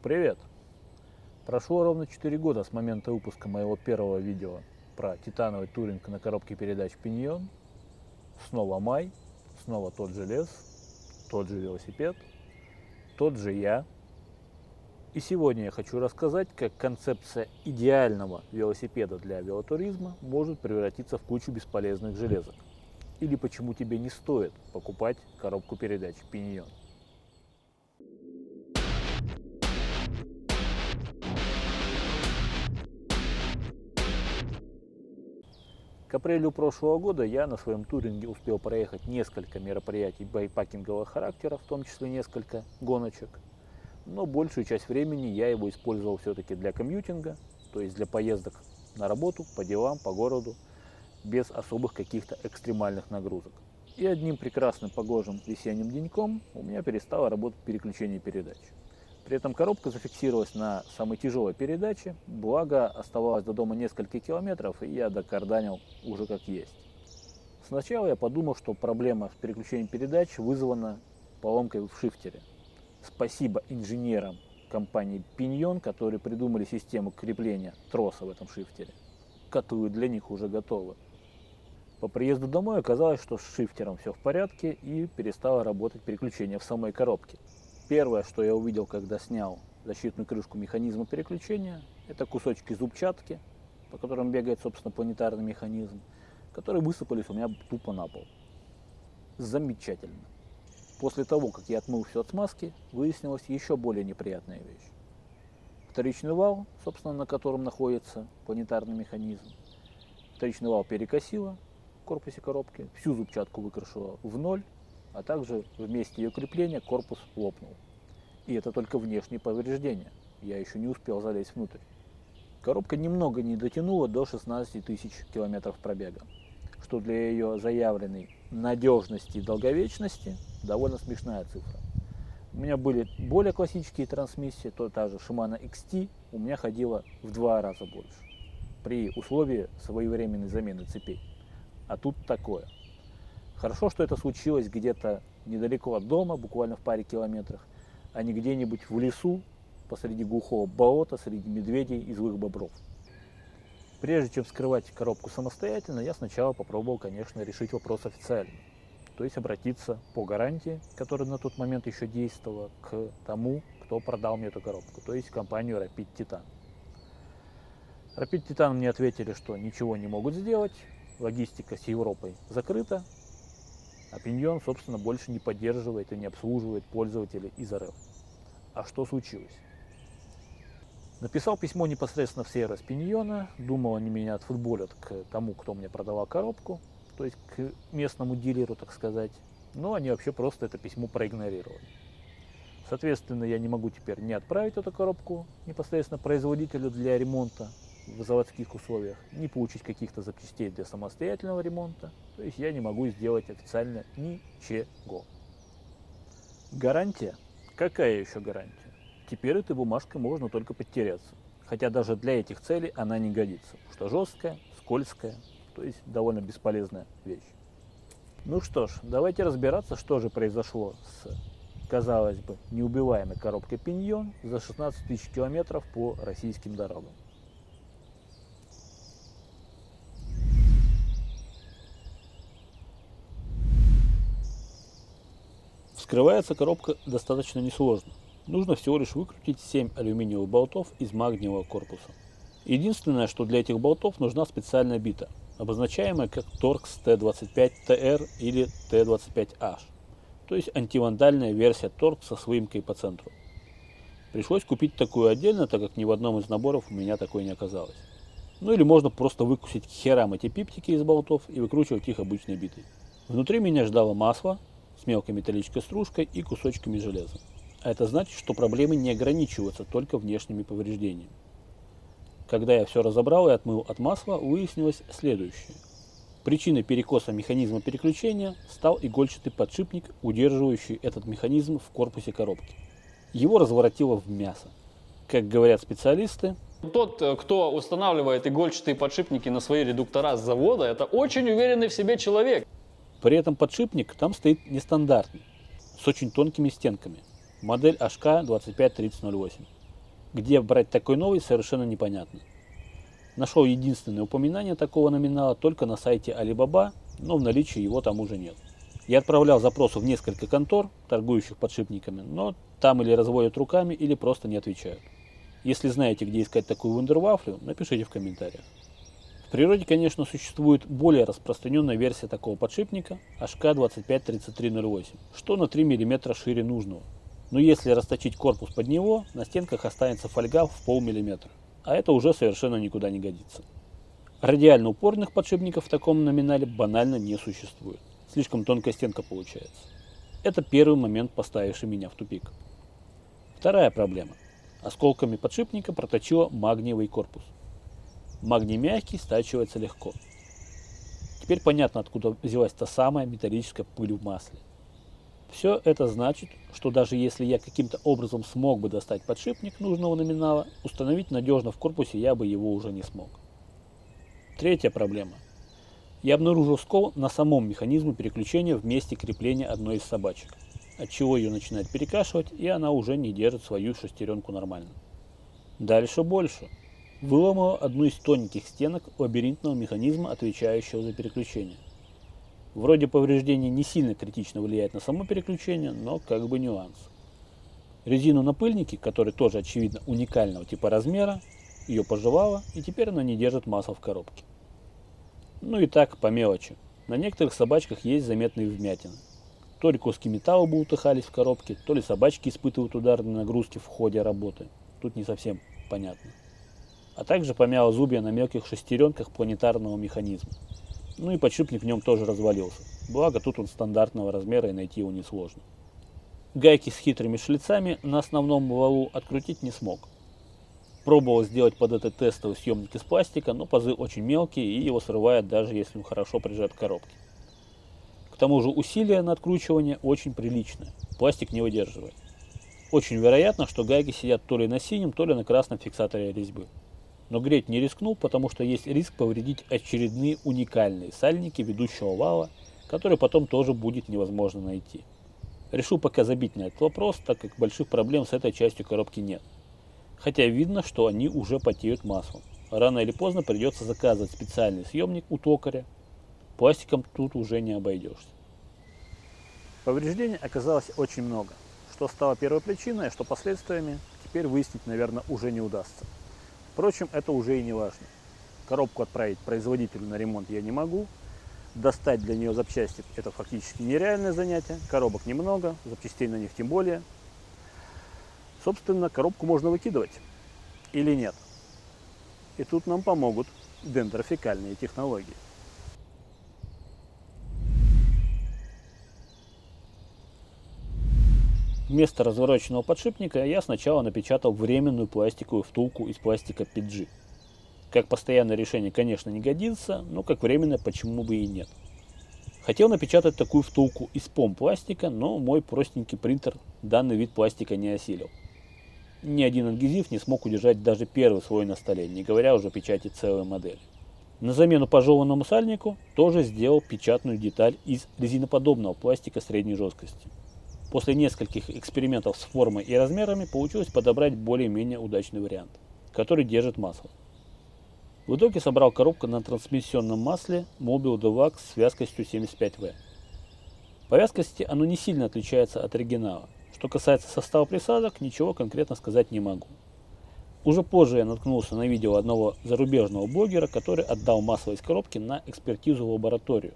Привет! Прошло ровно 4 года с момента выпуска моего первого видео про титановый туринг на коробке передач Pinion. Снова май, снова тот же лес, тот же велосипед, тот же я. И сегодня я хочу рассказать, как концепция идеального велосипеда для велотуризма может превратиться в кучу бесполезных железок. Или почему тебе не стоит покупать коробку передач Pinion. К апрелю прошлого года я на своем туринге успел проехать несколько мероприятий байпакингового характера, в том числе несколько гоночек. Но большую часть времени я его использовал все-таки для комьютинга, то есть для поездок на работу, по делам, по городу, без особых каких-то экстремальных нагрузок. И одним прекрасным погожим весенним деньком у меня перестало работать переключение передач. При этом коробка зафиксировалась на самой тяжелой передаче, благо оставалось до дома несколько километров, и я докарданил уже как есть. Сначала я подумал, что проблема с переключением передач вызвана поломкой в шифтере. Спасибо инженерам компании Pinion, которые придумали систему крепления троса в этом шифтере, которую для них уже готовы. По приезду домой оказалось, что с шифтером все в порядке и перестало работать переключение в самой коробке. Первое, что я увидел, когда снял защитную крышку механизма переключения, это кусочки зубчатки, по которым бегает, собственно, планетарный механизм, которые высыпались у меня тупо на пол. Замечательно. После того, как я отмыл все от смазки, выяснилась еще более неприятная вещь. Вторичный вал, собственно, на котором находится планетарный механизм, вторичный вал перекосило в корпусе коробки, всю зубчатку выкрашило в ноль, а также в месте ее крепления корпус лопнул. И это только внешние повреждения, я еще не успел залезть внутрь. Коробка немного не дотянула до 16 тысяч километров пробега, что для ее заявленной надежности и долговечности довольно смешная цифра. У меня были более классические трансмиссии, та же Shimano XT у меня ходила в 2 раза больше, при условии своевременной замены цепей. А тут такое. Хорошо, что это случилось где-то недалеко от дома, буквально в паре километрах, а не где-нибудь в лесу, посреди глухого болота, среди медведей и злых бобров. Прежде чем вскрывать коробку самостоятельно, я сначала попробовал, конечно, решить вопрос официально. То есть обратиться по гарантии, которая на тот момент еще действовала, к тому, кто продал мне эту коробку, то есть компанию Rapid Titan. Rapid Titan мне ответили, что ничего не могут сделать, логистика с Европой закрыта, а Pinion, собственно, больше не поддерживает и не обслуживает пользователей из РФ. А что случилось? Написал письмо непосредственно в сервис Pinion, думал, они меня отфутболят к тому, кто мне продавал коробку, то есть к местному дилеру, так сказать, но они вообще просто это письмо проигнорировали. Соответственно, я не могу теперь не отправить эту коробку непосредственно производителю для ремонта в заводских условиях, не получить каких-то запчастей для самостоятельного ремонта, то есть я не могу сделать официально ничего. Гарантия? Какая еще гарантия? Теперь этой бумажкой можно только подтереться, хотя даже для этих целей она не годится, что жесткая, скользкая, то есть довольно бесполезная вещь. Ну что ж, давайте разбираться, что же произошло с, казалось бы, неубиваемой коробкой Pinion за 16 тысяч километров по российским дорогам. Вскрывается коробка достаточно несложно. Нужно всего лишь выкрутить 7 алюминиевых болтов из магниевого корпуса. Единственное, что для этих болтов нужна специальная бита, обозначаемая как Torx T25TR или T25H, то есть антивандальная версия Torx со выемкой по центру. Пришлось купить такую отдельно, так как ни в одном из наборов у меня такой не оказалось. Ну или можно просто выкусить к херам эти пиптики из болтов и выкручивать их обычной битой. Внутри меня ждало масло с мелкой металлической стружкой и кусочками железа. А это значит, что проблемы не ограничиваются только внешними повреждениями. Когда я все разобрал и отмыл от масла, выяснилось следующее. Причиной перекоса механизма переключения стал игольчатый подшипник, удерживающий этот механизм в корпусе коробки. Его разворотило в мясо. Как говорят специалисты, Тот, кто устанавливает игольчатые подшипники на свои редуктора с завода, это очень уверенный в себе человек. При этом подшипник там стоит нестандартный, с очень тонкими стенками. Модель HK 253008. Где брать такой новый, совершенно непонятно. Нашел единственное упоминание такого номинала только на сайте Alibaba, но в наличии его там уже нет. Я отправлял запросы в несколько контор, торгующих подшипниками, но там или разводят руками, или просто не отвечают. Если знаете, где искать такую вундервафлю, напишите в комментариях. В природе, конечно, существует более распространенная версия такого подшипника HK253308, что на 3 мм шире нужного. Но если расточить корпус под него, на стенках останется фольга в полмиллиметра, а это уже совершенно никуда не годится. Радиально упорных подшипников в таком номинале банально не существует. Слишком тонкая стенка получается. Это первый момент, поставивший меня в тупик. Вторая проблема. Осколками подшипника проточила магниевый корпус. Магний мягкий, стачивается легко. Теперь понятно, откуда взялась та самая металлическая пыль в масле. Все это значит, что даже если я каким-то образом смог бы достать подшипник нужного номинала, установить надежно в корпусе я бы его уже не смог. Третья проблема. Я обнаружил скол на самом механизме переключения в месте крепления одной из собачек, отчего ее начинает перекашивать, и она уже не держит свою шестеренку нормально. Дальше больше. Выломала одну из тоненьких стенок лабиринтного механизма, отвечающего за переключение. Вроде повреждение не сильно критично влияет на само переключение, но как бы нюанс. Резину напыльники, который тоже очевидно уникального типа размера, ее пожевала, и теперь она не держит масло в коробке. Ну и так, по мелочи. На некоторых собачках есть заметные вмятины. То ли куски металла бултыхались в коробке, то ли собачки испытывают ударные нагрузки в ходе работы. Тут не совсем понятно. А также помяла зубья на мелких шестеренках планетарного механизма. Ну и подшипник в нем тоже развалился. Благо тут он стандартного размера и найти его несложно. Гайки с хитрыми шлицами на основном валу открутить не смог. Пробовал сделать под это тестовый съемник из пластика, но пазы очень мелкие и его срывает, даже если он хорошо прижат к коробке. К тому же усилие на откручивание очень приличное, пластик не выдерживает. Очень вероятно, что гайки сидят то ли на синем, то ли на красном фиксаторе резьбы. Но греть не рискнул, потому что есть риск повредить очередные уникальные сальники ведущего вала, которые потом тоже будет невозможно найти. Решил пока забить на этот вопрос, так как больших проблем с этой частью коробки нет. Хотя видно, что они уже потеют маслом. Рано или поздно придется заказывать специальный съемник у токаря. Пластиком тут уже не обойдешься. Повреждений оказалось очень много. Что стало первой причиной, а что последствиями, теперь выяснить, наверное, уже не удастся. Впрочем, это уже и не важно. Коробку отправить производителю на ремонт я не могу. Достать для нее запчасти – это фактически нереальное занятие. Коробок немного, запчастей на них тем более. Собственно, коробку можно выкидывать. Или нет. И тут нам помогут дендрофекальные технологии. Вместо развороченного подшипника я сначала напечатал временную пластиковую втулку из пластика PG. Как постоянное решение, конечно, не годится, но как временное почему бы и нет. Хотел напечатать такую втулку из пластика, но мой простенький принтер данный вид пластика не осилил. Ни один адгезив не смог удержать даже первый слой на столе, не говоря уже о печати целой модели. На замену пожеванному сальнику тоже сделал печатную деталь из резиноподобного пластика средней жесткости. После нескольких экспериментов с формой и размерами получилось подобрать более-менее удачный вариант, который держит масло. В итоге собрал коробку на трансмиссионном масле Mobil Deluxe с вязкостью 75В. По вязкости оно не сильно отличается от оригинала. Что касается состава присадок, ничего конкретно сказать не могу. Уже позже я наткнулся на видео одного зарубежного блогера, который отдал масло из коробки на экспертизу в лабораторию.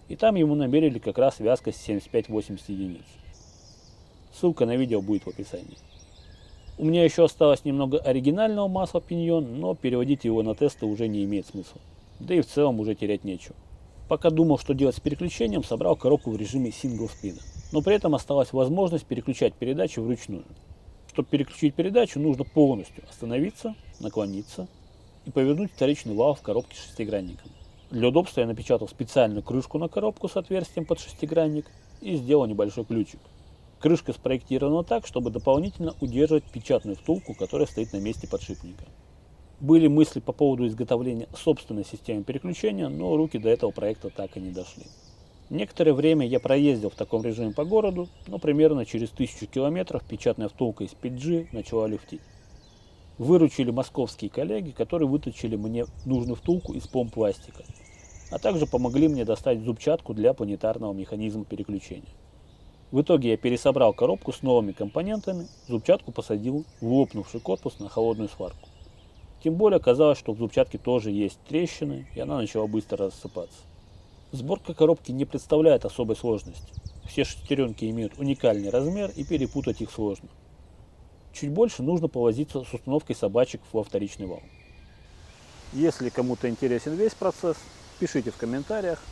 И там ему намерили как раз вязкость 75-80 единиц. Ссылка на видео будет в описании. У меня еще осталось немного оригинального масла пиньон, но переводить его на тесты уже не имеет смысла. Да и в целом уже терять нечего. Пока думал, что делать с переключением, собрал коробку в режиме сингл спида. Но при этом осталась возможность переключать передачи вручную. Чтобы переключить передачу, нужно полностью остановиться, наклониться и повернуть вторичный вал в коробке с шестигранником. Для удобства я напечатал специальную крышку на коробку с отверстием под шестигранник и сделал небольшой ключик. Крышка спроектирована так, чтобы дополнительно удерживать печатную втулку, которая стоит на месте подшипника. Были мысли по поводу изготовления собственной системы переключения, но руки до этого проекта так и не дошли. Некоторое время я проездил в таком режиме по городу, но примерно через 1000 километров печатная втулка из PG начала люфтить. Выручили московские коллеги, которые выточили мне нужную втулку из пластика, а также помогли мне достать зубчатку для планетарного механизма переключения. В итоге я пересобрал коробку с новыми компонентами, зубчатку посадил в лопнувший корпус на холодную сварку. Тем более оказалось, что в зубчатке тоже есть трещины, и она начала быстро рассыпаться. Сборка коробки не представляет особой сложности. Все шестеренки имеют уникальный размер, и перепутать их сложно. Чуть больше нужно повозиться с установкой собачек во вторичный вал. Если кому-то интересен весь процесс, пишите в комментариях.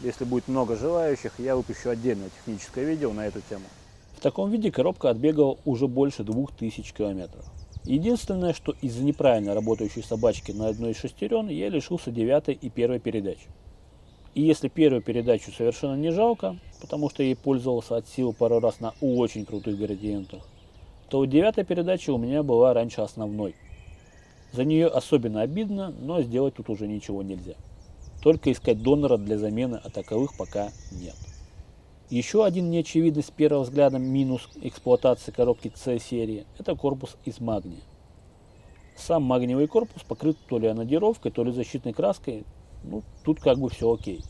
Если будет много желающих, я выпущу отдельное техническое видео на эту тему. В таком виде коробка отбегала уже больше 2000 километров. Единственное, что из-за неправильно работающей собачки на одной из шестерен я лишился 9 и 1 передач. И если первую передачу совершенно не жалко, потому что я ей пользовался от силы пару раз на очень крутых градиентах, то 9-я передача у меня была раньше основной. За нее особенно обидно, но сделать тут уже ничего нельзя. Только искать донора для замены, а таковых пока нет. Еще один неочевидный с первого взгляда минус эксплуатации коробки C-серии – это корпус из магния. Сам магниевый корпус покрыт то ли анодировкой, то ли защитной краской, тут как бы все окей.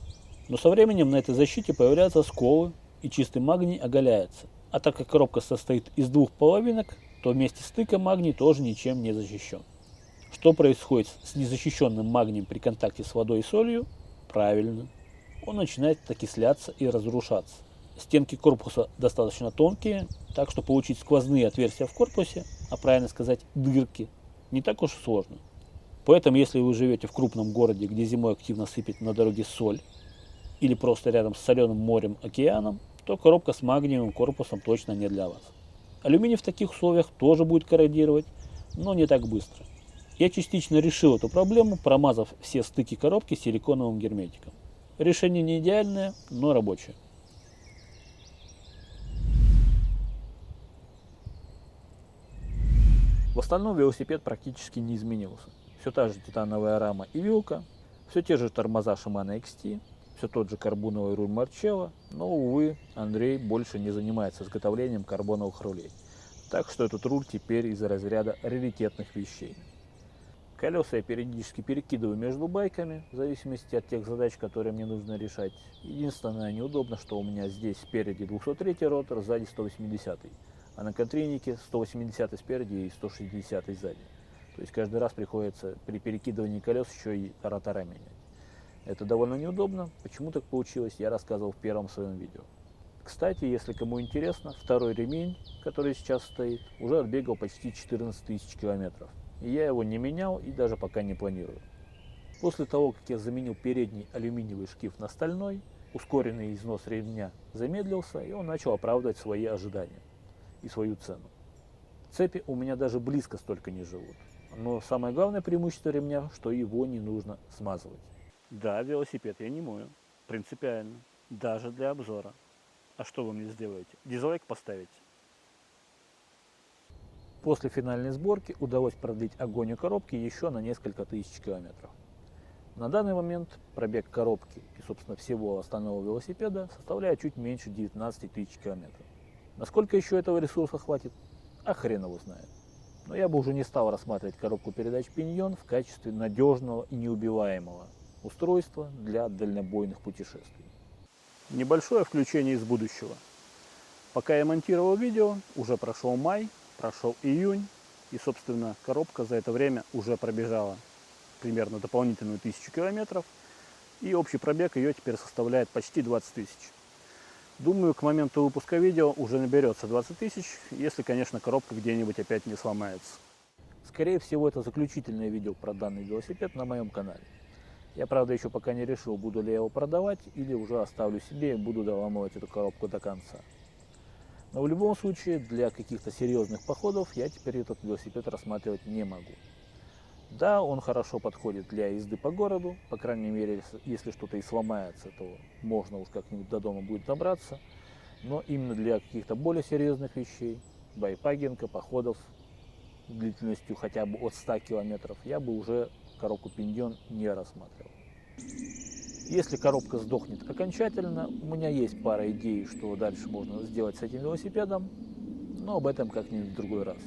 Но со временем на этой защите появляются сколы, и чистый магний оголяется. А так как коробка состоит из двух половинок, то вместе стыка магний тоже ничем не защищен. Что происходит с незащищенным магнием при контакте с водой и солью? Правильно, он начинает окисляться и разрушаться. Стенки корпуса достаточно тонкие, так что получить сквозные отверстия в корпусе, а правильно сказать дырки, не так уж сложно. Поэтому если вы живете в крупном городе, где зимой активно сыпет на дороге соль, или просто рядом с соленым морем, океаном, то коробка с магниевым корпусом точно не для вас. Алюминий в таких условиях тоже будет корродировать, но не так быстро. Я частично решил эту проблему, промазав все стыки коробки силиконовым герметиком. Решение не идеальное, но рабочее. В остальном велосипед практически не изменился. Все та же титановая рама и вилка, все те же тормоза Shimano XT, все тот же карбоновый руль Marcello, но, увы, Андрей больше не занимается изготовлением карбоновых рулей. Так что этот руль теперь из разряда раритетных вещей. Колеса я периодически перекидываю между байками, в зависимости от тех задач, которые мне нужно решать. Единственное неудобно, что у меня здесь спереди 203 ротор, сзади 180, а на контрейнике 180 спереди и 160 сзади. То есть каждый раз приходится при перекидывании колес еще и ротора менять. Это довольно неудобно. Почему так получилось, я рассказывал в первом своем видео. Кстати, если кому интересно, второй ремень, который сейчас стоит, уже отбегал почти 14 000 километров. И я его не менял и даже пока не планирую. После того, как я заменил передний алюминиевый шкив на стальной, ускоренный износ ремня замедлился, и он начал оправдывать свои ожидания и свою цену. Цепи у меня даже близко столько не живут. Но самое главное преимущество ремня, что его не нужно смазывать. Да, велосипед я не мою. Принципиально. Даже для обзора. А что вы мне сделаете? Дизлайк поставите? После финальной сборки удалось продлить огонь коробки еще на несколько тысяч километров. На данный момент пробег коробки и, собственно, всего остального велосипеда составляет чуть меньше 19 000 километров. Насколько еще этого ресурса хватит? А хрен его знает. Но я бы уже не стал рассматривать коробку передач Pinion в качестве надежного и неубиваемого устройства для дальнобойных путешествий. Небольшое включение из будущего. Пока я монтировал видео, уже прошел май, прошел июнь, и, собственно, коробка за это время уже пробежала примерно дополнительную 1000 километров, и общий пробег ее теперь составляет почти 20 000. Думаю, к моменту выпуска видео уже наберется 20 000, если, конечно, коробка где-нибудь опять не сломается. Скорее всего, это заключительное видео про данный велосипед на моем канале. Я, правда, еще пока не решил, буду ли я его продавать или уже оставлю себе и буду доламывать эту коробку до конца. Но в любом случае, для каких-то серьезных походов я теперь этот велосипед рассматривать не могу. Да, он хорошо подходит для езды по городу, по крайней мере, если что-то и сломается, то можно уж как-нибудь до дома будет добраться. Но именно для каких-то более серьезных вещей, байпагинга, походов длительностью хотя бы от 100 километров, я бы уже коробку Pinion не рассматривал. Если коробка сдохнет окончательно, у меня есть пара идей, что дальше можно сделать с этим велосипедом, но об этом как-нибудь в другой раз.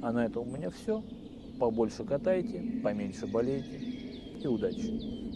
А на этом у меня все. Побольше катайте, поменьше болейте и удачи!